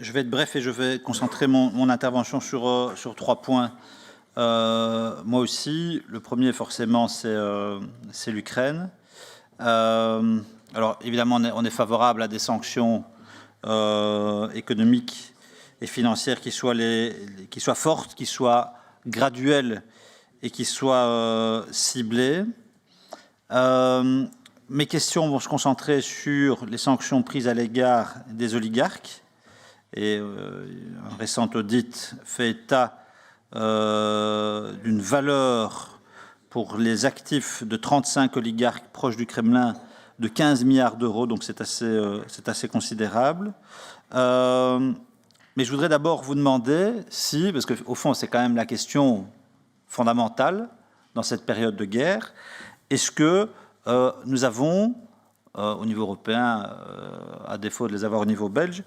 je vais être bref et je vais concentrer mon intervention sur 3 points. Moi aussi, le premier, forcément, c'est l'Ukraine. Alors, évidemment, on est favorable à des sanctions économiques et financières qui soient fortes, qui soient graduelles et qui soient ciblées. Mes questions vont se concentrer sur les sanctions prises à l'égard des oligarques. Et un récent audit fait état d'une valeur pour les actifs de 35 oligarques proches du Kremlin de 15 milliards d'euros, donc c'est assez considérable. Mais je voudrais d'abord vous demander si, parce qu'au fond c'est quand même la question fondamentale dans cette période de guerre, est-ce que nous avons, au niveau européen, à défaut de les avoir au niveau belge,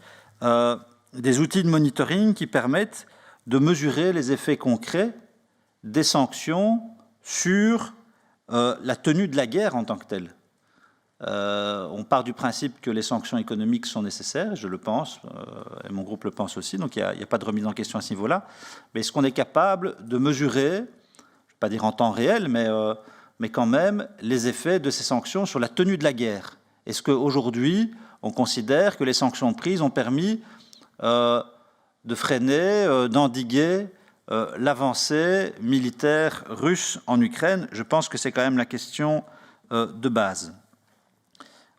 des outils de monitoring qui permettent de mesurer les effets concrets des sanctions sur la tenue de la guerre en tant que telle. On part du principe que les sanctions économiques sont nécessaires, je le pense, et mon groupe le pense aussi, donc il n'y a pas de remise en question à ce niveau-là. Mais est-ce qu'on est capable de mesurer, je ne vais pas dire en temps réel, mais quand même, les effets de ces sanctions sur la tenue de la guerre? Est-ce qu'aujourd'hui, on considère que les sanctions prises ont permis de freiner, d'endiguer l'avancée militaire russe en Ukraine? Je pense que c'est quand même la question de base.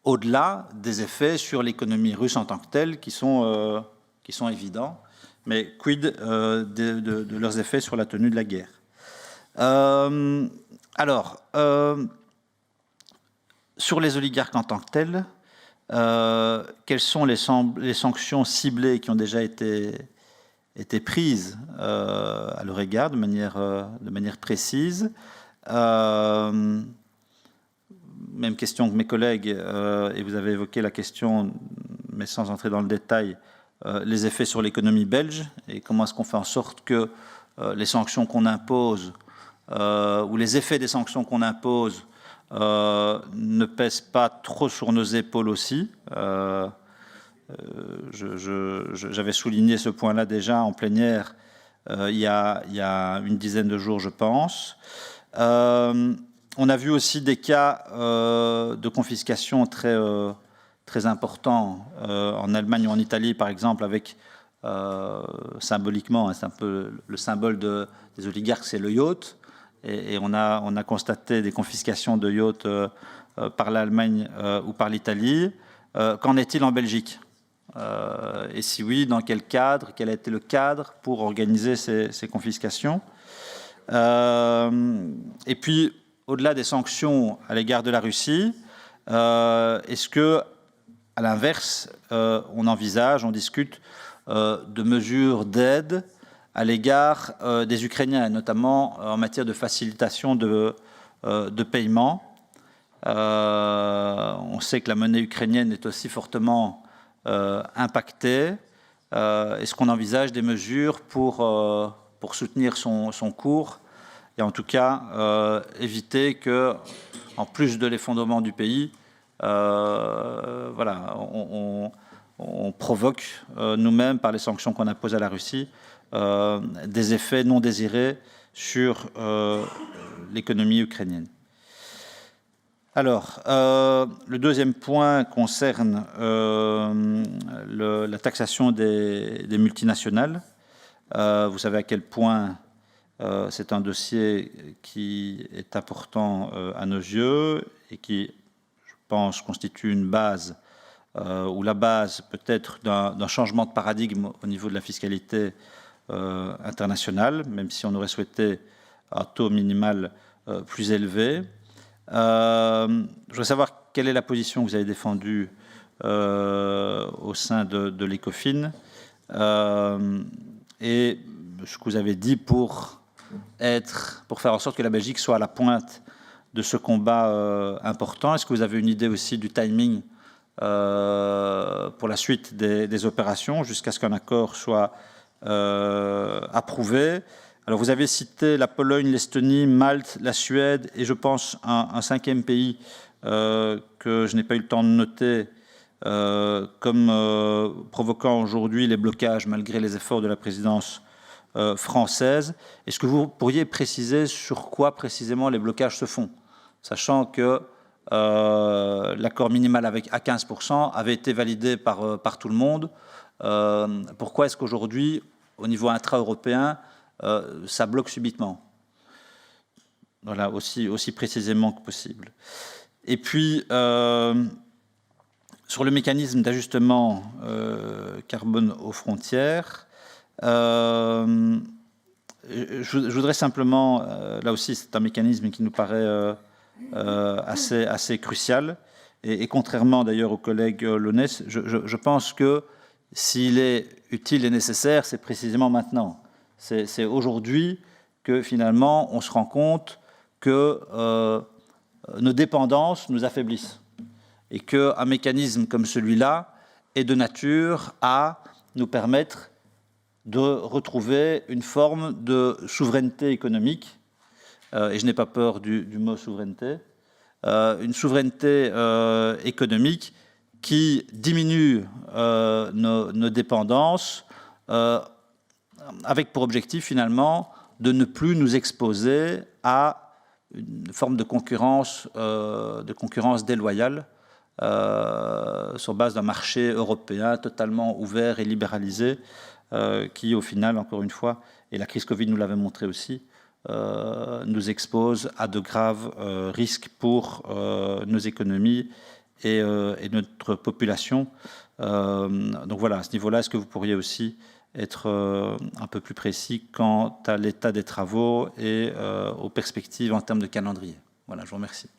Au-delà des effets sur l'économie russe en tant que telle, qui sont évidents, mais quid de leurs effets sur la tenue de la guerre? Alors, sur les oligarques en tant que tels, quelles sont les sanctions ciblées qui ont déjà été prises à leur égard de manière précise? Même question que mes collègues, et vous avez évoqué la question, mais sans entrer dans le détail, les effets sur l'économie belge, et comment est-ce qu'on fait en sorte que les sanctions qu'on impose, ou les effets des sanctions qu'on impose, ne pèsent pas trop sur nos épaules aussi. J'avais souligné ce point-là déjà en plénière il y a une dizaine de jours, je pense. On a vu aussi des cas de confiscation très importants en Allemagne ou en Italie, par exemple, avec symboliquement, c'est un peu le symbole des oligarques, c'est le yacht. Et on a constaté des confiscations de yachts par l'Allemagne ou par l'Italie. Qu'en est-il en Belgique? Et si oui, dans quel cadre? Quel a été le cadre pour organiser ces confiscations? Et puis, au-delà des sanctions à l'égard de la Russie, est-ce que, à l'inverse, on envisage, on discute de mesures d'aide à l'égard des Ukrainiens, notamment en matière de facilitation de paiement? On sait que la monnaie ukrainienne est aussi fortement impactée. Est-ce qu'on envisage des mesures pour soutenir son cours et en tout cas éviter que, en plus de l'effondrement du pays, voilà, on provoque nous-mêmes, par les sanctions qu'on impose à la Russie, des effets non désirés sur l'économie ukrainienne. Alors, le deuxième point concerne la taxation des multinationales. Vous savez à quel point c'est un dossier qui est important à nos yeux et qui, je pense, constitue une base ou la base peut-être d'un changement de paradigme au niveau de la fiscalité internationale, même si on aurait souhaité un taux minimal plus élevé. Je voudrais savoir quelle est la position que vous avez défendue au sein de l'ECOFIN et ce que vous avez dit pour faire en sorte que la Belgique soit à la pointe de ce combat important. Est-ce que vous avez une idée aussi du timing pour la suite des opérations jusqu'à ce qu'un accord soit approuvé? Alors, vous avez cité la Pologne, l'Estonie, Malte, la Suède et je pense un cinquième pays que je n'ai pas eu le temps de noter, comme provoquant aujourd'hui les blocages malgré les efforts de la présidence française. Est-ce que vous pourriez préciser sur quoi précisément les blocages se font, sachant que l'accord minimal à 15% avait été validé par tout le monde? Pourquoi est-ce qu'aujourd'hui, au niveau intra-européen, ça bloque subitement? Voilà, aussi précisément que possible. Et puis, sur le mécanisme d'ajustement carbone aux frontières, je voudrais simplement, là aussi c'est un mécanisme qui nous paraît assez crucial, et contrairement d'ailleurs au collègue Lonès, je pense que s'il est utile et nécessaire, c'est précisément maintenant. C'est aujourd'hui que finalement on se rend compte que nos dépendances nous affaiblissent et qu'un mécanisme comme celui-là est de nature à nous permettre de retrouver une forme de souveraineté économique, et je n'ai pas peur du mot souveraineté, une souveraineté économique qui diminue nos dépendances, avec pour objectif finalement de ne plus nous exposer à une forme de concurrence déloyale sur base d'un marché européen totalement ouvert et libéralisé, qui au final, encore une fois, et la crise Covid nous l'avait montré aussi, nous expose à de graves risques pour nos économies et notre population. Donc voilà, à ce niveau-là, est-ce que vous pourriez aussi être un peu plus précis quant à l'état des travaux et aux perspectives en termes de calendrier? Voilà, je vous remercie.